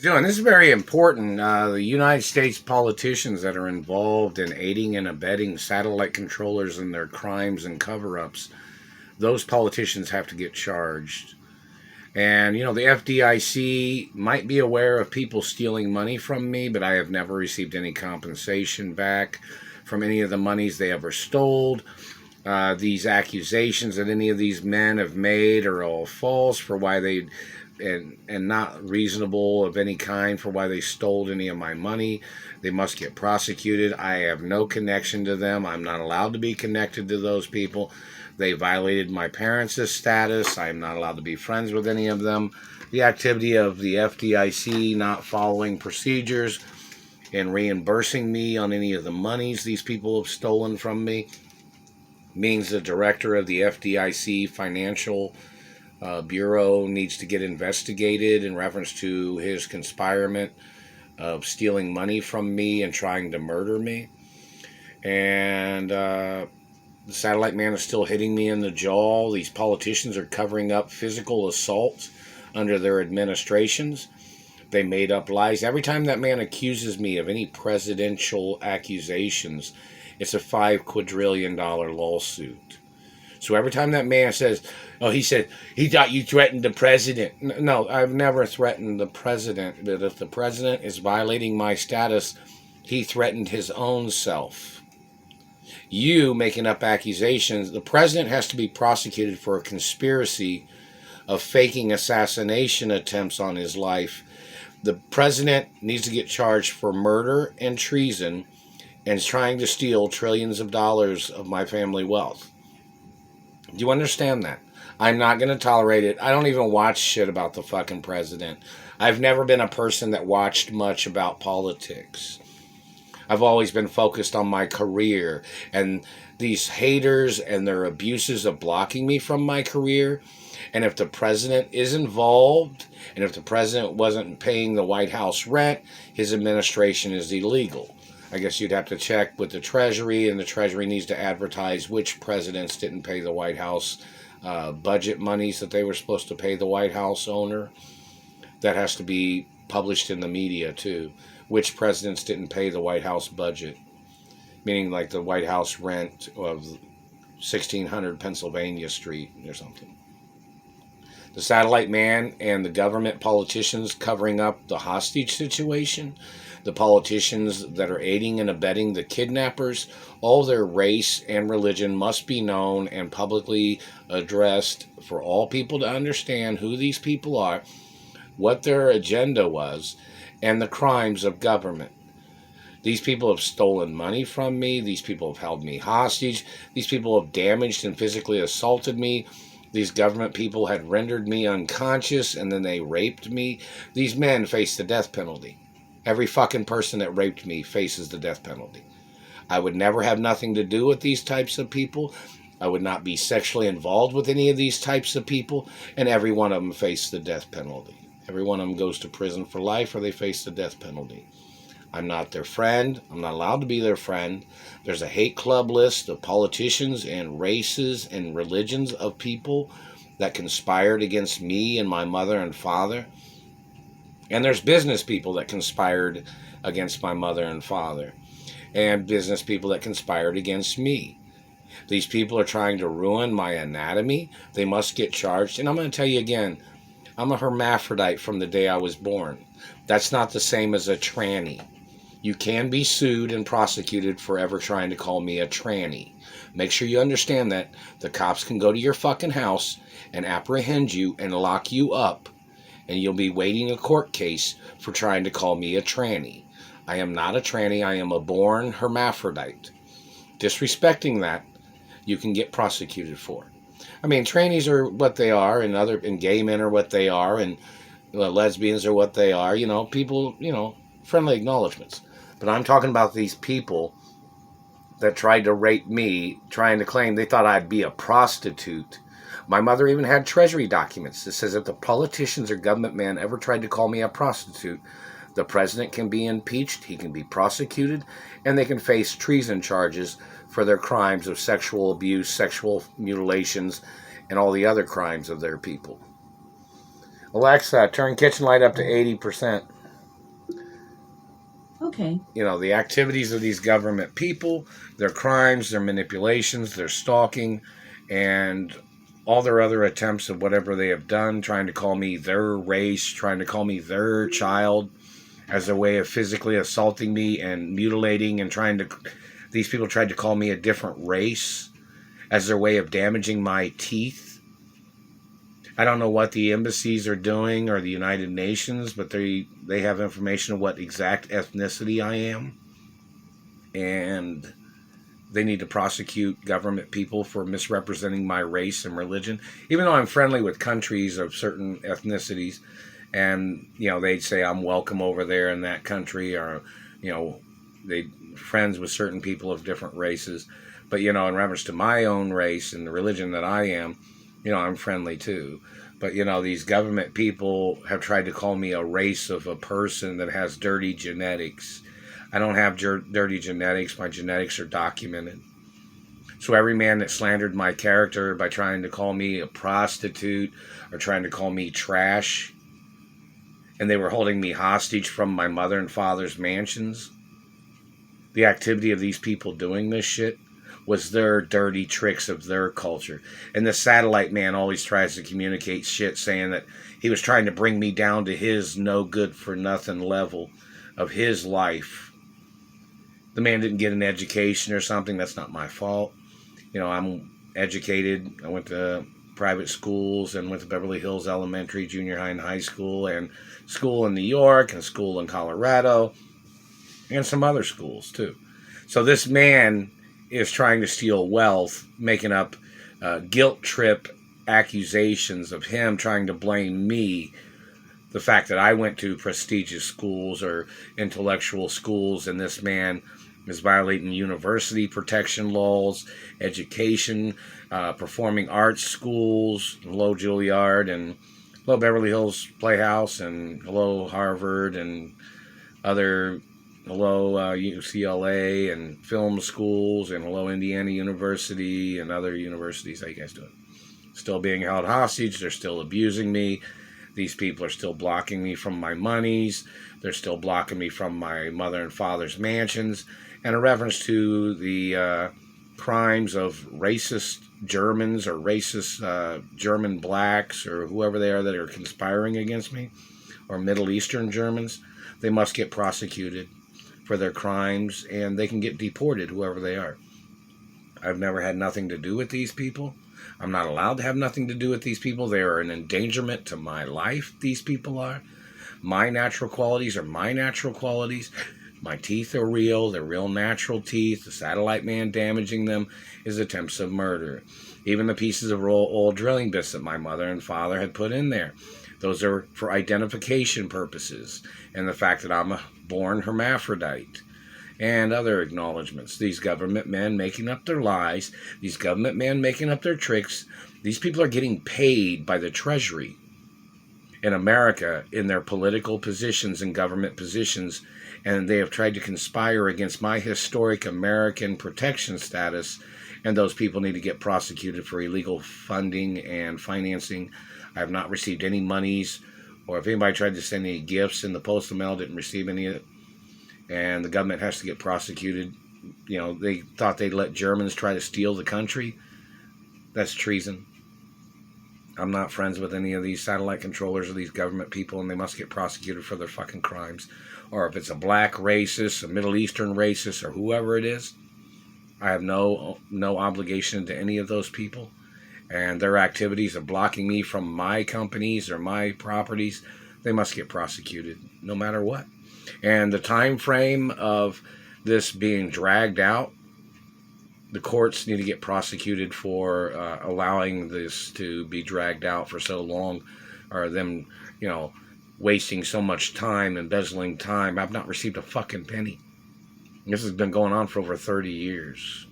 Doing this is very important. The United States politicians that are involved in aiding and abetting satellite controllers in their crimes and cover-ups, those politicians have to get charged. And the FDIC might be aware of people stealing money from me, but I have never received any compensation back from any of the monies they ever stole. These accusations that any of these men have made are all false for why they and not reasonable of any kind for why they stole any of my money. They must get prosecuted. I have no connection to them. I'm not allowed to be connected to those people. They violated my parents' status. I'm not allowed to be friends with any of them. The activity of the FDIC not following procedures and reimbursing me on any of the monies these people have stolen from me means the director of the FDIC Financial Bureau needs to get investigated in reference to his conspirement of stealing money from me and trying to murder me. And the satellite man is still hitting me in the jaw. These politicians are covering up physical assaults under their administrations. They made up lies. Every time that man accuses me of any presidential accusations, it's a $5 quadrillion lawsuit. So every time that man says, oh, he said, he thought you threatened the president. No, I've never threatened the president. But if the president is violating my status, he threatened his own self. You making up accusations, the president has to be prosecuted for a conspiracy of faking assassination attempts on his life. The president needs to get charged for murder and treason and trying to steal trillions of dollars of my family wealth. Do you understand that? I'm not going to tolerate it. I don't even watch shit about the fucking president. I've never been a person that watched much about politics. I've always been focused on my career, and these haters and their abuses of blocking me from my career. And if the president is involved, and if the president wasn't paying the White House rent, his administration is illegal. I guess you'd have to check with the Treasury, and the Treasury needs to advertise which presidents didn't pay the White House budget monies that they were supposed to pay the White House owner. That has to be published in the media, too. Which presidents didn't pay the White House budget, meaning like the White House rent of 1600 Pennsylvania Street or something. The satellite man and the government politicians covering up the hostage situation, the politicians that are aiding and abetting the kidnappers, all their race and religion must be known and publicly addressed for all people to understand who these people are, what their agenda was, and the crimes of government. These people have stolen money from me. These people have held me hostage. These people have damaged and physically assaulted me. These government people had rendered me unconscious, and then they raped me. These men face the death penalty. Every fucking person that raped me faces the death penalty. I would never have nothing to do with these types of people. I would not be sexually involved with any of these types of people, and every one of them face the death penalty. Every one of them goes to prison for life, or they face the death penalty. I'm not their friend. I'm not allowed to be their friend. There's a hate club list of politicians and races and religions of people that conspired against me and my mother and father. And there's business people that conspired against my mother and father. And business people that conspired against me. These people are trying to ruin my anatomy. They must get charged. And I'm going to tell you again, I'm a hermaphrodite from the day I was born. That's not the same as a tranny. You can be sued and prosecuted for ever trying to call me a tranny. Make sure you understand that. The cops can go to your fucking house and apprehend you and lock you up, and you'll be waiting a court case for trying to call me a tranny. I am not a tranny. I am a born hermaphrodite. Disrespecting that, you can get prosecuted for. I mean, trannies are what they are, and gay men are what they are, and lesbians are what they are. People, friendly acknowledgments. But I'm talking about these people that tried to rape me, trying to claim they thought I'd be a prostitute. My mother even had Treasury documents that says if the politicians or government men ever tried to call me a prostitute, the president can be impeached, he can be prosecuted, and they can face treason charges for their crimes of sexual abuse, sexual mutilations, and all the other crimes of their people. Alexa, turn kitchen light up to 80%. Okay. The activities of these government people, their crimes, their manipulations, their stalking, and all their other attempts of whatever they have done, trying to call me their race, trying to call me their child as a way of physically assaulting me and mutilating and these people tried to call me a different race as their way of damaging my teeth. I don't know what the embassies are doing or the United Nations, but they have information of what exact ethnicity I am. And they need to prosecute government people for misrepresenting my race and religion. Even though I'm friendly with countries of certain ethnicities, and they'd say I'm welcome over there in that country, or they friends with certain people of different races. But in reference to my own race and the religion that I am, I'm friendly too. But these government people have tried to call me a race of a person that has dirty genetics. I don't have dirty genetics. My genetics are documented. So every man that slandered my character by trying to call me a prostitute or trying to call me trash, and they were holding me hostage from my mother and father's mansions, the activity of these people doing this shit was their dirty tricks of their culture. And the satellite man always tries to communicate shit saying that he was trying to bring me down to his no good for nothing level of his life. The man didn't get an education or something. That's not my fault. I'm educated. I went to private schools and went to Beverly Hills Elementary, junior high, and high school, and school in New York, and school in Colorado, and some other schools too. So this man is trying to steal wealth, making up guilt trip accusations of him trying to blame me. The fact that I went to prestigious schools or intellectual schools, and this man is violating university protection laws, education, performing arts schools, hello Juilliard, and hello Beverly Hills Playhouse, and hello Harvard, and hello UCLA, and film schools, and hello Indiana University, and other universities. How you guys doing? Still being held hostage. They're still abusing me. These people are still blocking me from my monies. They're still blocking me from my mother and father's mansions. And in reference to the crimes of racist Germans or racist German blacks or whoever they are that are conspiring against me, or Middle Eastern Germans, they must get prosecuted for their crimes, and they can get deported, whoever they are. I've never had nothing to do with these people. I'm not allowed to have nothing to do with these people. They are an endangerment to my life, these people are. My natural qualities are my natural qualities. My teeth are real. They're real natural teeth. The satellite man damaging them is attempts of murder. Even the pieces of old drilling bits that my mother and father had put in there, those are for identification purposes. And the fact that I'm a born hermaphrodite. And other acknowledgments. These government men making up their lies. These government men making up their tricks. These people are getting paid by the Treasury in America in their political positions and government positions, and they have tried to conspire against my historic American protection status, and those people need to get prosecuted for illegal funding and financing. I have not received any monies, or if anybody tried to send any gifts in the postal mail, didn't receive any of it, and the government has to get prosecuted. They thought they'd let Germans try to steal the country. That's treason. I'm not friends with any of these satellite controllers or these government people, and they must get prosecuted for their fucking crimes. Or if it's a black racist, a Middle Eastern racist, or whoever it is, I have no obligation to any of those people. And their activities of blocking me from my companies or my properties, they must get prosecuted no matter what. And the time frame of this being dragged out, the courts need to get prosecuted for allowing this to be dragged out for so long, or them, wasting so much time, embezzling time. I've not received a fucking penny. This has been going on for over 30 years.